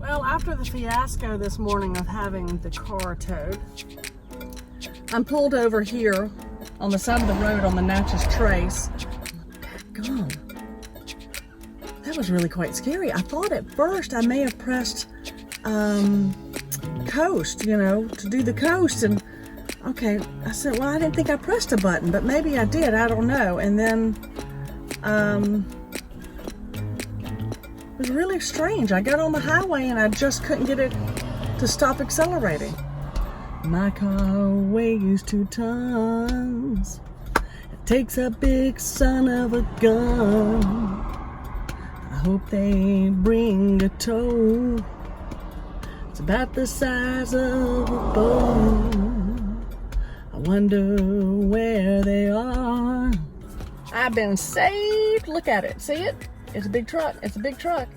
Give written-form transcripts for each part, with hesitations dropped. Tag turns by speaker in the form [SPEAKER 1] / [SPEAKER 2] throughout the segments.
[SPEAKER 1] Well, after the fiasco this morning of having the car towed, I'm pulled over here on the side of the road on the Natchez Trace. God, that was really quite scary. I thought at first I may have pressed coast, you know, to do the coast, and okay, I said, well, I didn't think I pressed a button, but maybe I did, I don't know. And then it was really strange. I got on the highway and I just couldn't get it to stop accelerating. My car weighs 2 tons. It takes a big son of a gun. I hope they bring a tow. It's about the size of a boat. I wonder where they are. I've been saved. Look at it. See it? It's a big truck. It's a big truck.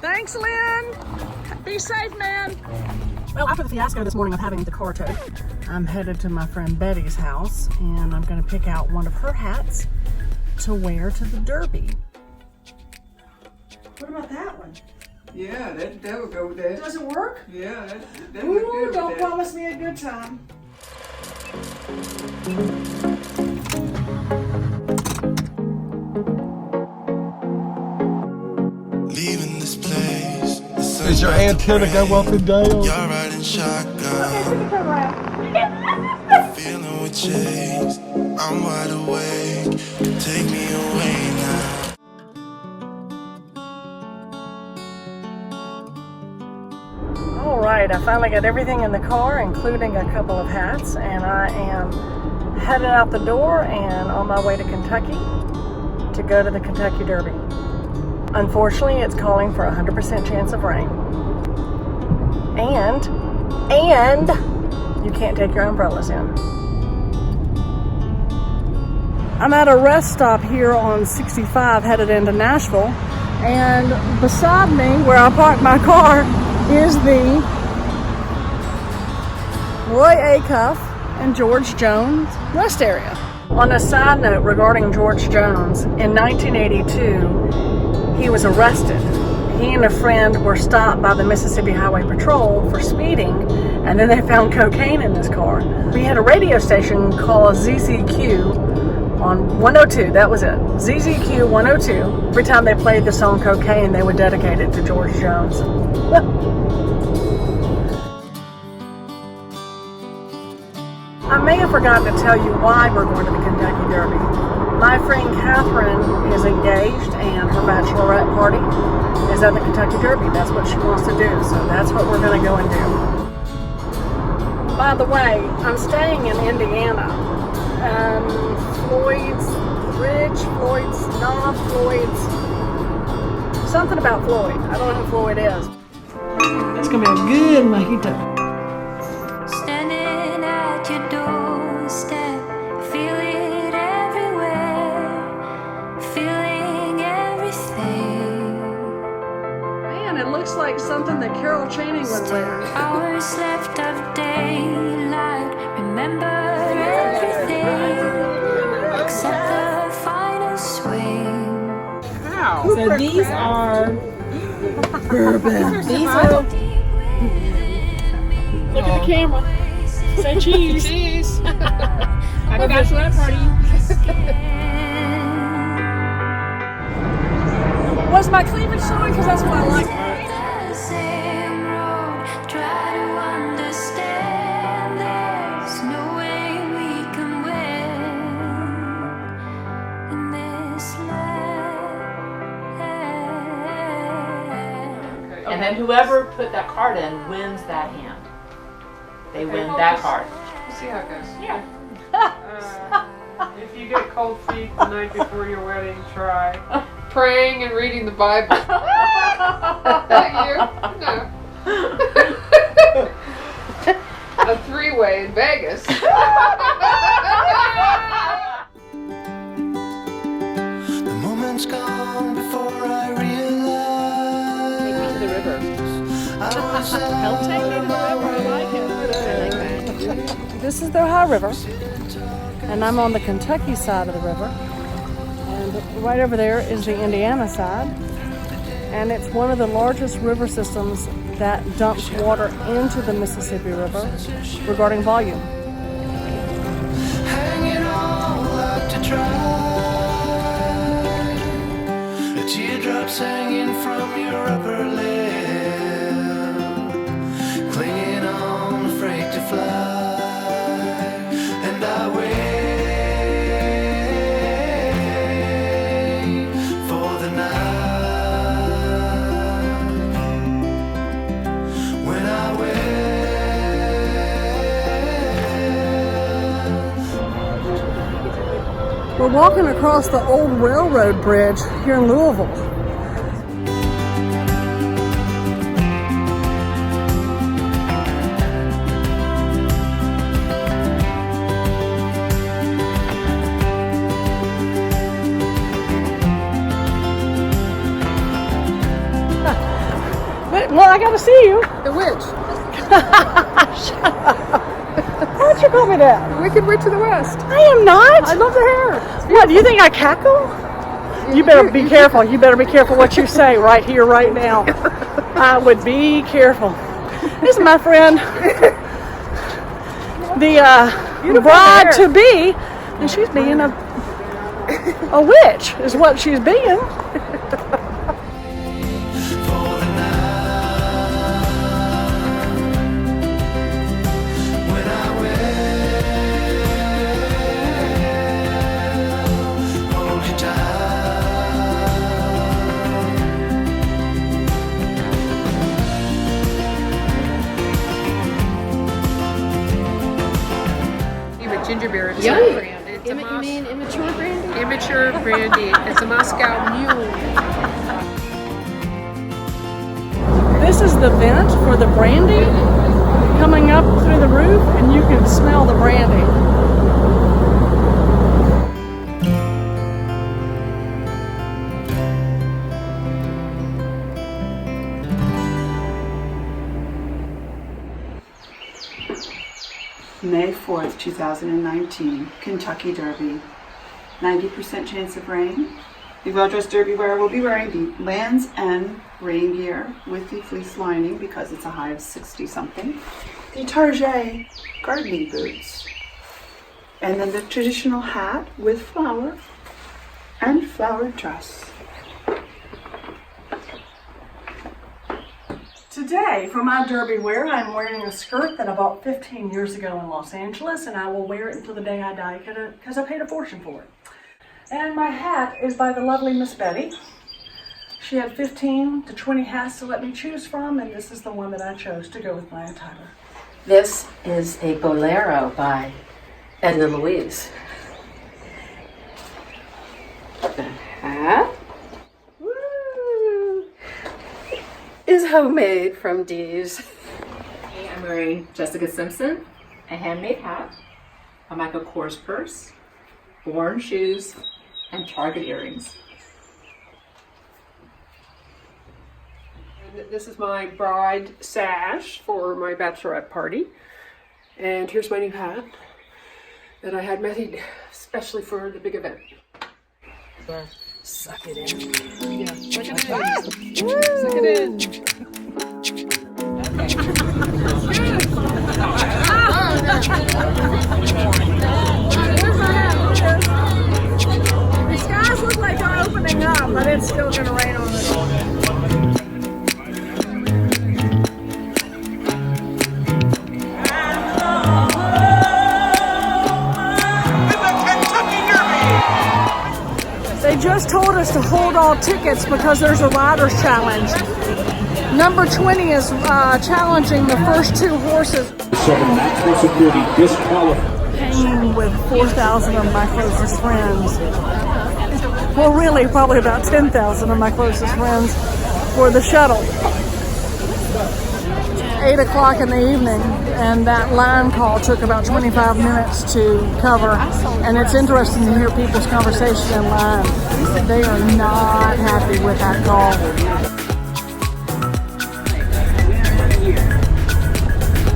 [SPEAKER 1] Thanks, Lynn. Be safe, man. Well, after the fiasco this morning of having the car towed, I'm headed to my friend Bettie's house, and I'm going to pick out one of her hats to wear to the Derby. What about that one?
[SPEAKER 2] Yeah, that would go with that.
[SPEAKER 1] Does it work?
[SPEAKER 2] Yeah, that would
[SPEAKER 1] Ooh,
[SPEAKER 2] good
[SPEAKER 1] don't
[SPEAKER 2] with that.
[SPEAKER 1] promise me a good time.
[SPEAKER 3] Leaving this place.
[SPEAKER 4] Is your antenna go up and down?
[SPEAKER 3] You're riding shotgun. Feeling with chase. I'm wide awake. Take me away now.
[SPEAKER 1] Alright, I finally got everything in the car, including a couple of hats, and I am headed out the door and on my way to Kentucky to go to the Kentucky Derby. Unfortunately, it's calling for a 100% chance of rain. And you can't take your umbrellas in. I'm at a rest stop here on 65 headed into Nashville, and beside me, where I parked my car, is the Roy Acuff and George Jones rest area. On a side note regarding George Jones, in 1982, he was arrested. He and a friend were stopped by the Mississippi Highway Patrol for speeding, and then they found cocaine in his car. We had a radio station called ZZQ on 102, that was it. ZZQ 102. Every time they played the song Cocaine, they would dedicate it to George Jones. I may have forgotten to tell you why we're going to the Kentucky Derby. My friend Catherine is engaged, and her bachelorette party is at the Kentucky Derby. That's what she wants to do, so that's what we're going to go and do. By the way, I'm staying in Indiana. Floyd's Ridge, Floyd's Knob, Floyd's something about Floyd. I don't know who Floyd is. It's going to be a good mojito.
[SPEAKER 5] Standing at your doorstep, feel it everywhere, feeling everything.
[SPEAKER 1] Man, it looks like something that Carol Channing would wear.
[SPEAKER 5] Hours left of daylight, remember everything except the final swing.
[SPEAKER 1] Wow.
[SPEAKER 6] So these are bourbon. These are
[SPEAKER 1] Look at the camera. Say cheese. Cheese. Happy Bachelorette Party. Was my cleavage showing? Because that's what I like.
[SPEAKER 5] the same road, try to understand there's no way we can win in this land.
[SPEAKER 7] And then whoever put that card in wins that hand. They win that card.
[SPEAKER 2] We'll see how it goes.
[SPEAKER 7] Yeah.
[SPEAKER 2] If you get cold feet the night before your wedding, try praying and reading the Bible. Not you. No. A three-way in Vegas.
[SPEAKER 3] The moment's gone before I realize.
[SPEAKER 1] Take me to the river.
[SPEAKER 3] I was
[SPEAKER 1] Help take me to the river. This is the Ohio River, and I'm on the Kentucky side of the river. And right over there is the Indiana side. And it's one of the largest river systems that dumps water into the Mississippi River regarding volume.
[SPEAKER 3] Hanging all up to dry. A teardrops hanging from your upper lip, clinging on, afraid to fly. And I wait for the night when I
[SPEAKER 1] We're walking across the old railroad bridge here in Lousiville. Well, I gotta see you.
[SPEAKER 2] The witch.
[SPEAKER 1] Why'd you call me that?
[SPEAKER 2] The Wicked Witch of the West.
[SPEAKER 1] I am not.
[SPEAKER 2] I love the hair.
[SPEAKER 1] What, do you think I cackle? You better be careful. You better be careful what you say right here, right now. I would be careful. This is my friend, the bride to be, and she's being a witch, is what she's being.
[SPEAKER 2] Ginger beer. It's
[SPEAKER 8] Young
[SPEAKER 2] a brand. It's
[SPEAKER 8] you mean immature brandy?
[SPEAKER 2] immature brandy. It's a Moscow Mule.
[SPEAKER 1] This is the vent for the brandy coming up through the roof, and you can smell the brandy.
[SPEAKER 9] May 4th, 2019, Kentucky Derby. 90% chance of rain. The well-dressed derby wearer will be wearing the Land's End rain gear with the fleece lining because it's a high of 60-something. The Target gardening boots. And then the traditional hat with flower and flowered dress.
[SPEAKER 1] Today, for my derby wear, I'm wearing a skirt that I bought 15 years ago in Los Angeles, and I will wear it until the day I die because I paid a fortune for it. And my hat is by the lovely Miss Bettie. She had 15 to 20 hats to let me choose from, and this is the one that I chose to go with my attire.
[SPEAKER 8] This is a bolero by Edna Louise. The hat is homemade from Dee's.
[SPEAKER 7] Hey, I'm wearing Jessica Simpson, a handmade hat, a Michael Kors purse, Borden shoes, and Target earrings.
[SPEAKER 2] And this is my bride sash for my bachelorette party. And here's my new hat that I had made especially for the big event.
[SPEAKER 1] Suck it in.
[SPEAKER 2] Yeah, suck it in. Suck it in.
[SPEAKER 1] The skies look like they're opening up, but it's still going to rain on us. They just told us to hold all tickets because there's a rider's challenge. Number 20 is challenging the first two horses.
[SPEAKER 10] Maximum security disqualified.
[SPEAKER 1] Hanging with 4,000 of my closest friends. Well, really, probably about 10,000 of my closest friends for the shuttle. 8 o'clock in the evening, and that line call took about 25 minutes to cover. And it's interesting to hear people's conversation in line. They are not happy with that call.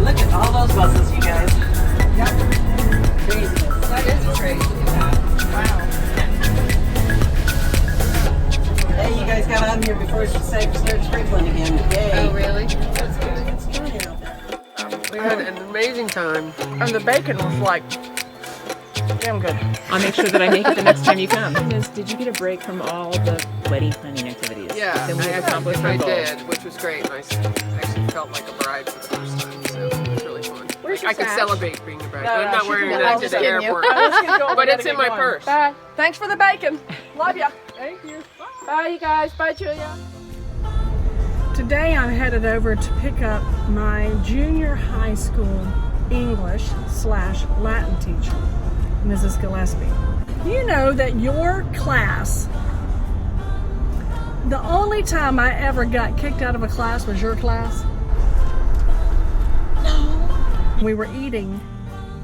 [SPEAKER 11] Look at all those buses, you guys.
[SPEAKER 2] had an amazing time.
[SPEAKER 1] And the bacon was like damn good.
[SPEAKER 6] I'll make sure that I make it the next time you come. Did you get a break from all the wedding planning activities?
[SPEAKER 2] Yeah,
[SPEAKER 6] Then we accomplished our
[SPEAKER 2] I
[SPEAKER 6] goal.
[SPEAKER 2] did, which was great. I actually felt like a bride for the first time, so it was really fun.
[SPEAKER 1] Where's your
[SPEAKER 2] I could
[SPEAKER 1] sash?
[SPEAKER 2] celebrate being a bride.
[SPEAKER 1] No,
[SPEAKER 2] I'm
[SPEAKER 1] no,
[SPEAKER 2] not
[SPEAKER 1] she
[SPEAKER 2] wearing
[SPEAKER 1] can-
[SPEAKER 2] that
[SPEAKER 1] I'm
[SPEAKER 2] to
[SPEAKER 1] just
[SPEAKER 2] the
[SPEAKER 1] kidding you.
[SPEAKER 2] airport.
[SPEAKER 1] Let's get going.
[SPEAKER 2] But
[SPEAKER 1] We
[SPEAKER 2] it's
[SPEAKER 1] gotta
[SPEAKER 2] in my
[SPEAKER 1] get going.
[SPEAKER 2] purse.
[SPEAKER 1] Bye. Thanks for the bacon. Love ya.
[SPEAKER 2] Thank you.
[SPEAKER 1] Bye, you guys. Bye, Julia. Today I'm headed over to pick up my junior high school English/Latin teacher, Mrs. Gillespie. You know that your class, the only time I ever got kicked out of a class was your class? No. We were eating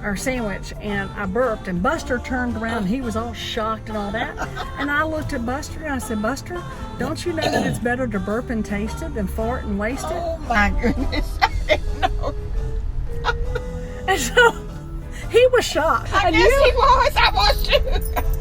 [SPEAKER 1] our sandwich and I burped and Buster turned around and he was all shocked and all that. And I looked at Buster and I said, Buster, don't you know that it's better to burp and taste it than fart and waste it?
[SPEAKER 11] Oh my goodness, I didn't know.
[SPEAKER 1] And so he was shocked.
[SPEAKER 11] I guess he was. I was too.